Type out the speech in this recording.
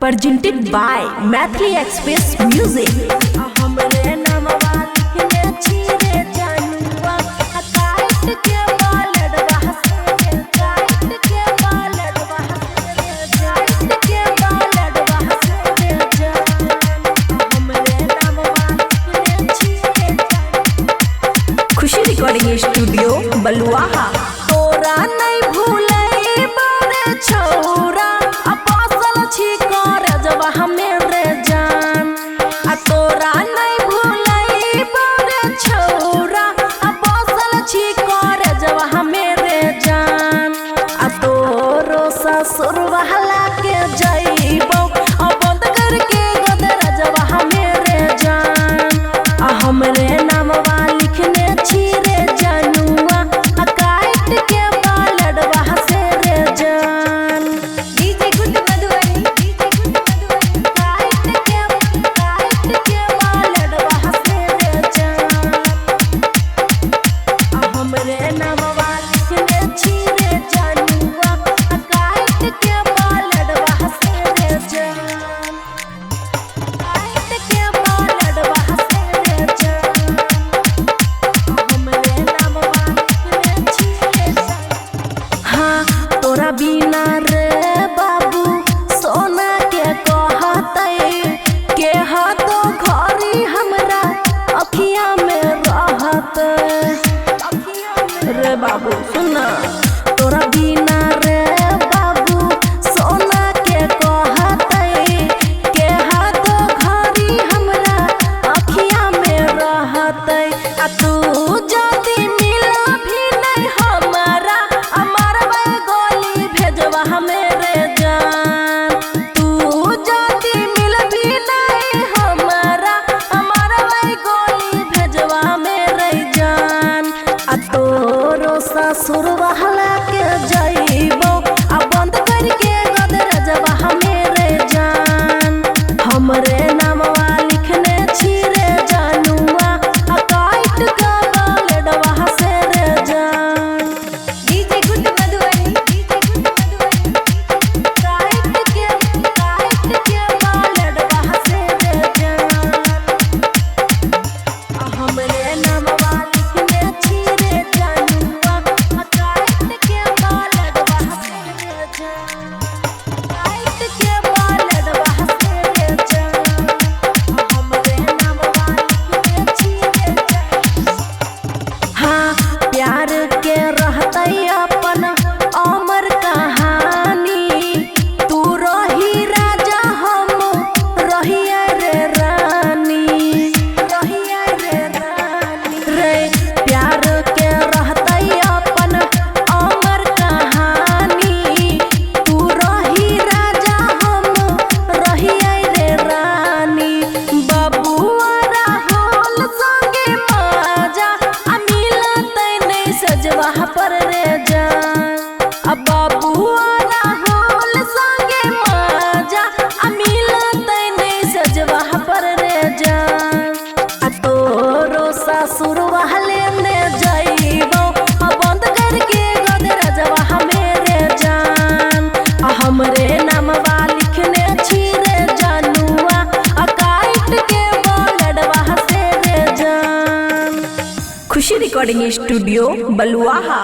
presented by Mathli Express Music. खुशी recording studio Baluaha. तोरा नहीं भूले बारे छौरा अपासल छी कर जब हमें रे जान आ तोरा नहीं भूले बारे छौरा अपासल छी कर जब हमें रे जान आ तोरो ससुर वाला के जइबो आ बंद करके गदर जब हमें रे जान आ हमरे नामवा लिखने छी रे जनुआ आ काट के बालडवा से रे जान डीजे गुड मधुबनी काट के बालडवा से रे जान आ हमरे नामवा लिखने छी रे जनुआ आ काट के बालडवा से रे जान काट के बालडवा से रे जान हाँ तोरा बिना रे बाबू सोना के कहते के हाथो घरी हमरा अखिया में रहते रे बाबू सुना तोरा बिना रे बाबू सोना के कहते के हाथो घरी हमरा अखिया में रहते आ तू जदी मिला भी नहीं हमारा अमर गोली भेजवा हमें रे जान तू जदी मिल भी नहीं हमारा अमर गोली भेजवा हमें रे जान आ तोरो ससुर वाला के जइबो आ बंद करके गदर जवा हमें रे जान हमरे नामवा लिखने छी रे जनुआ आ काट के बालडवा से रे जान डीजे गुड मधुबनी काट के बालडवा से रे जान आ हमरे नामवा लिखने छी रे जनुआ आ काट के बालडवा से रे जान काट के बालडवा से रे जान आ हमरे नामवा लिखने छी रे जान हाँ प्यार के रहते अपन अमर कहानी तू रही राजा हम रहिए रे रानी रे प्यार के रहते अपन अमर कहानी तू रही राजा हम रहिए रे रानी बबुआ राहुल संगे माजा आ मिलते नहीं सजवा पर रे जान आ बबुआ राहुल संगे माजा आ मिलते नहीं सजवा पर रे जान आ तोरो ससुर वाले ने जइबो आ बंद करके गदर जवा हमें रे जान आ हमरे नामवा लिखने छी रे जनुआ आ काट के बालडवा से रे जान खुशी रिकॉर्डिंग स्टूडियो बलुआहा।